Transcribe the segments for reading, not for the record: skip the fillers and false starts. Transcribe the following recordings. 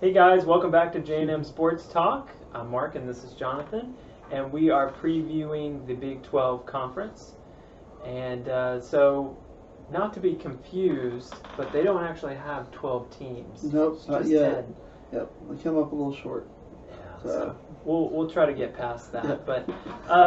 Hey guys, welcome back to J&M Sports Talk. I'm Mark and this is Jonathan, and we are previewing the Big 12 Conference. And so, not to be confused, but they don't actually have 12 teams. Nope, It's not just yet. 10. Yep, they come up a little short. Yeah, So. so we'll try to get past that. Yep. But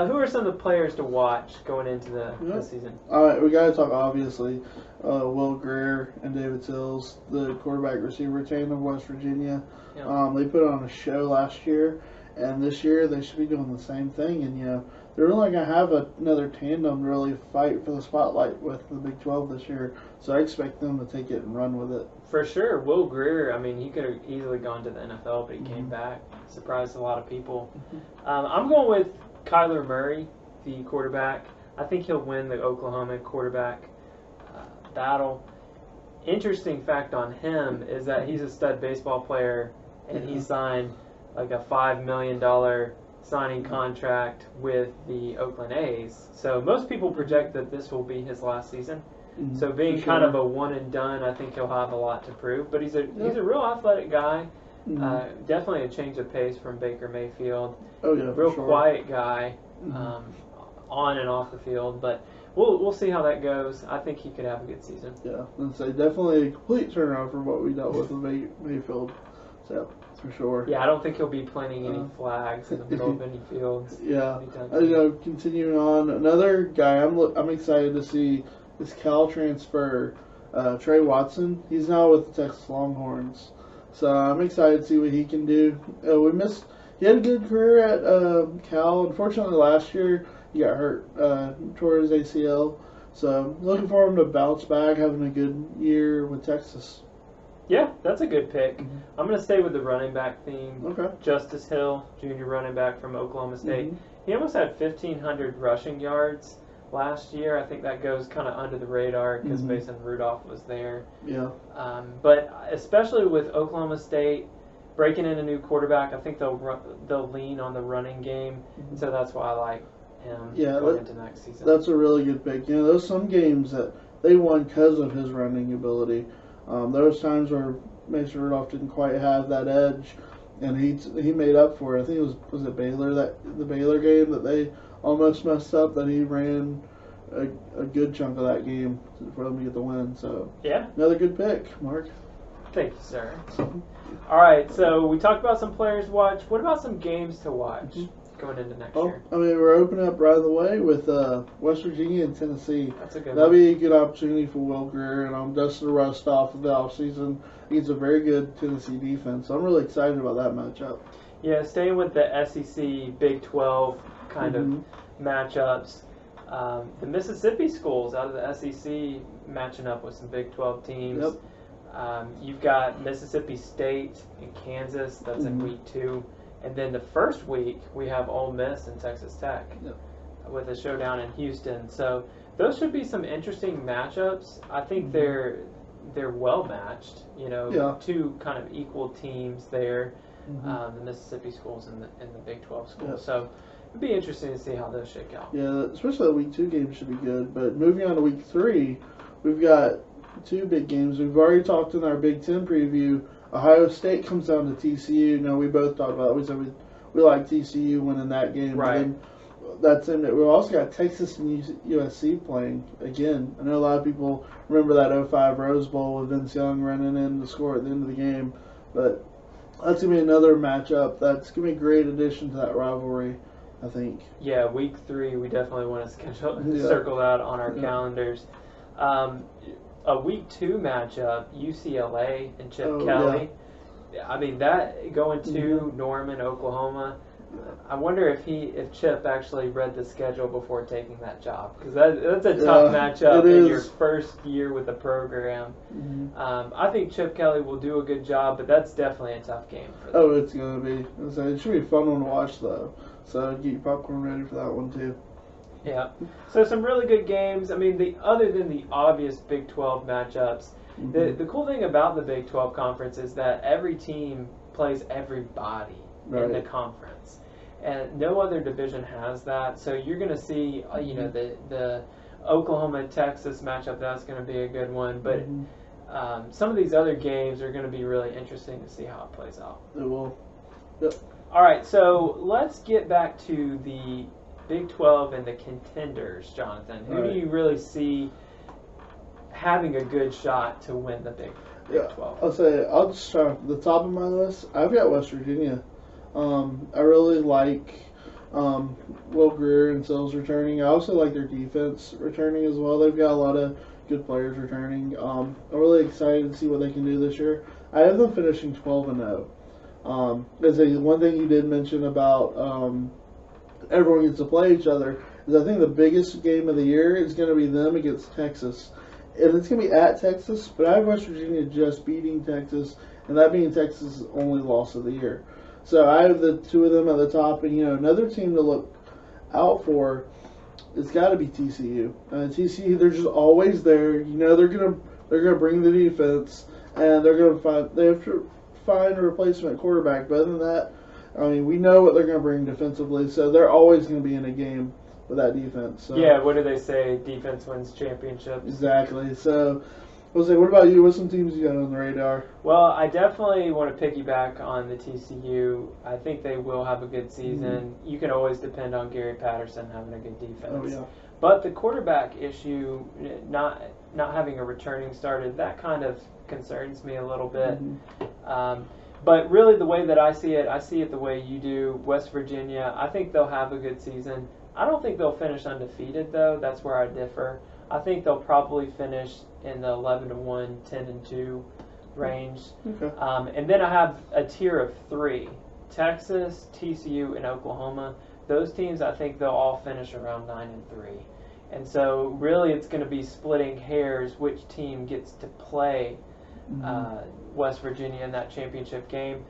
who are some of the players to watch going into the season? All right, we got to talk, obviously, Will Greer and David Sills, the quarterback-receiver tandem of West Virginia. Yeah. They put on a show last year, and this year they should be doing the same thing. And, they're really going to have another tandem to really fight for the spotlight with the Big 12 this year. So I expect them to take it and run with it. For sure. Will Greer, I mean, he could have easily gone to the NFL, but he came back. Surprised a lot of people. I'm going with Kyler Murray, the quarterback. I think he'll win the Oklahoma quarterback battle. Interesting fact on him is that he's a stud baseball player, and he signed like a $5 million signing contract with the Oakland A's. So most people project that this will be his last season. So being kind of a one and done, I think he'll have a lot to prove. But he's a real athletic guy. Definitely a change of pace from Baker Mayfield. Oh yeah, real for sure. Quiet guy, on and off the field. But we'll see how that goes. I think he could have a good season. Yeah, and say definitely a complete turnaround from what we dealt with Mayfield. So for sure. Yeah, I don't think he'll be planting any flags in the middle of any fields. Yeah, continuing on, another guy I'm excited to see is Cal transfer Trey Watson. He's now with the Texas Longhorns, so I'm excited to see what he can do. He had a good career at Cal. Unfortunately, last year he got hurt, tore his ACL. So looking for him to bounce back, having a good year with Texas. Yeah, that's a good pick. I'm going to stay with the running back theme. Okay. Justice Hill, junior running back from Oklahoma State. He almost had 1,500 rushing yards last year. I think that goes kind of under the radar because Mason Rudolph was there. Yeah. But especially with Oklahoma State breaking in a new quarterback, I think they'll lean on the running game. So that's why I like him going into next season. That's a really good pick. There's some games that they won because of his running ability. There was times where Mason Rudolph didn't quite have that edge, and he made up for it. I think it was it Baylor, the Baylor game that they almost messed up, that he ran a good chunk of that game for them to get the win. So yeah, another good pick, Mark. Thank you, sir. All right, so we talked about some players to watch. What about some games to watch going into next year? I mean, we're opening up right away with West Virginia and Tennessee. That's a good That'll one. be a good opportunity for Will Greer, and I'm dusting the rust off of the offseason against a very good Tennessee defense. So I'm really excited about that matchup. Yeah, staying with the SEC Big 12 kind of matchups. The Mississippi schools out of the SEC matching up with some Big 12 teams. Yep. You've got Mississippi State and Kansas. That's in week 2. And then the first week, we have Ole Miss and Texas Tech with a showdown in Houston. So those should be some interesting matchups. I think they're well matched. Two kind of equal teams there. The Mississippi schools and the Big 12 schools. Yep. So it'd be interesting to see how those shake out. Yeah, especially the week 2 game should be good. But moving on to week 3, we've got 2 big games. We've already talked in our Big 10 preview. Ohio State comes down to TCU. We both talked about it. We said we like TCU winning that game. Right. And that's in it. We've also got Texas and USC playing again. I know a lot of people remember that 05 Rose Bowl with Vince Young running in to score at the end of the game. But that's going to be another matchup. That's going to be a great addition to that rivalry, I think. Yeah, week 3, we definitely want to circle that on our calendars. A week 2 matchup, UCLA and Chip Kelly. Yeah. I mean, that going to Norman, Oklahoma. I wonder if Chip actually read the schedule before taking that job, because that's a tough matchup in your first year with the program. I think Chip Kelly will do a good job, but that's definitely a tough game for them. Oh, it's going to be. It should be a fun one to watch, though. So get your popcorn ready for that one, too. Yeah. So some really good games. I mean, other than the obvious Big 12 matchups, the cool thing about the Big 12 conference is that every team plays everybody in the conference. And no other division has that. So you're going to see, the Oklahoma-Texas matchup, that's going to be a good one. But some of these other games are going to be really interesting to see how it plays out. It will. Yep. All right, so let's get back to the Big 12 and the contenders, Jonathan. Who do you really see having a good shot to win the Big 12? I'll just start at the top of my list. I've got West Virginia. I really like Will Greer and Sills returning. I also like their defense returning as well. They've got a lot of good players returning. I'm really excited to see what they can do this year. I have them finishing 12-0. One thing you did mention about everyone gets to play each other is I think the biggest game of the year is going to be them against Texas. And it's going to be at Texas, but I have West Virginia just beating Texas, and that being Texas' only loss of the year. So I have the two of them at the top, and another team to look out for, it's got to be TCU. TCU, they're just always there. They're gonna bring the defense, and they have to find a replacement quarterback. But other than that, we know what they're gonna bring defensively, so they're always gonna be in a game with that defense. So. Yeah, what do they say? Defense wins championships. Exactly. So, what about you? What some teams you got on the radar? Well, I definitely want to piggyback on the TCU. I think they will have a good season. You can always depend on Gary Patterson having a good defense. Oh, yeah. But the quarterback issue, not having a returning starter, that kind of concerns me a little bit. But really, the way that I see it the way you do. West Virginia, I think they'll have a good season. I don't think they'll finish undefeated, though. That's where I differ. I think they'll probably finish in the 11-1, 10-2 range. Okay. And then I have a tier of 3: Texas, TCU, and Oklahoma. Those teams, I think they'll all finish around 9-3. And so really it's going to be splitting hairs which team gets to play West Virginia in that championship game.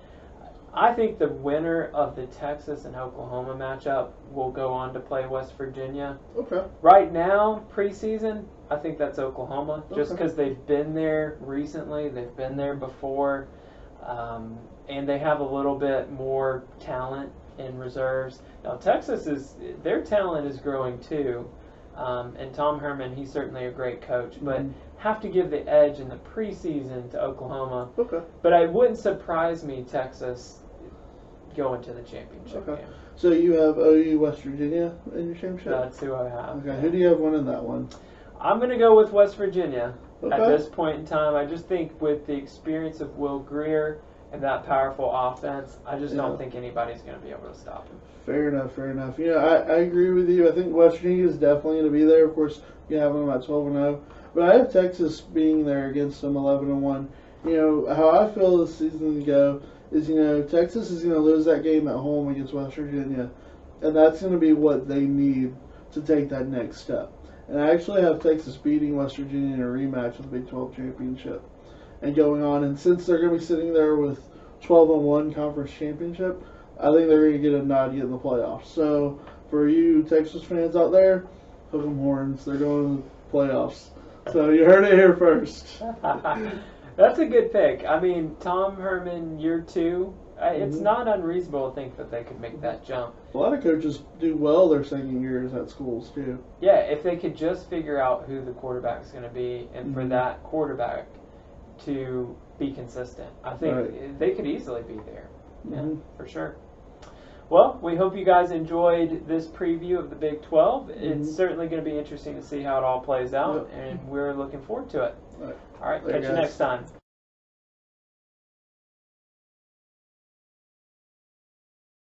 I think the winner of the Texas and Oklahoma matchup will go on to play West Virginia. Okay. Right now, preseason, I think that's Oklahoma, just because they've been there recently. They've been there before, and they have a little bit more talent in reserves. Now, their talent is growing too, and Tom Herman, he's certainly a great coach, but have to give the edge in the preseason to Oklahoma. Okay. But it wouldn't surprise me, Texas going to the championship game. So you have OU West Virginia in your championship? That's who I have. Okay. Who do you have winning that one? I'm going to go with West Virginia at this point in time. I just think with the experience of Will Greer and that powerful offense, I just don't think anybody's going to be able to stop him. Fair enough. I agree with you. I think West Virginia is definitely going to be there. Of course, you have them at 12-0. But I have Texas being there against them 11-1. How I feel this season to go is, Texas is going to lose that game at home against West Virginia. And that's going to be what they need to take that next step. And I actually have Texas beating West Virginia in a rematch of the Big 12 championship and going on. And since they're going to be sitting there with 12-1 conference championship, I think they're going to get a nod to get in the playoffs. So for you Texas fans out there, hook 'em horns. They're going to the playoffs. So you heard it here first. That's a good pick. I mean, Tom Herman, year 2, it's not unreasonable to think that they could make that jump. A lot of coaches do well their second years at schools, too. Yeah, if they could just figure out who the quarterback is going to be and for that quarterback to be consistent, I think they could easily be there. Yeah, for sure. Well, we hope you guys enjoyed this preview of the Big 12. It's certainly going to be interesting to see how it all plays out, and we're looking forward to it. All right, catch you next time.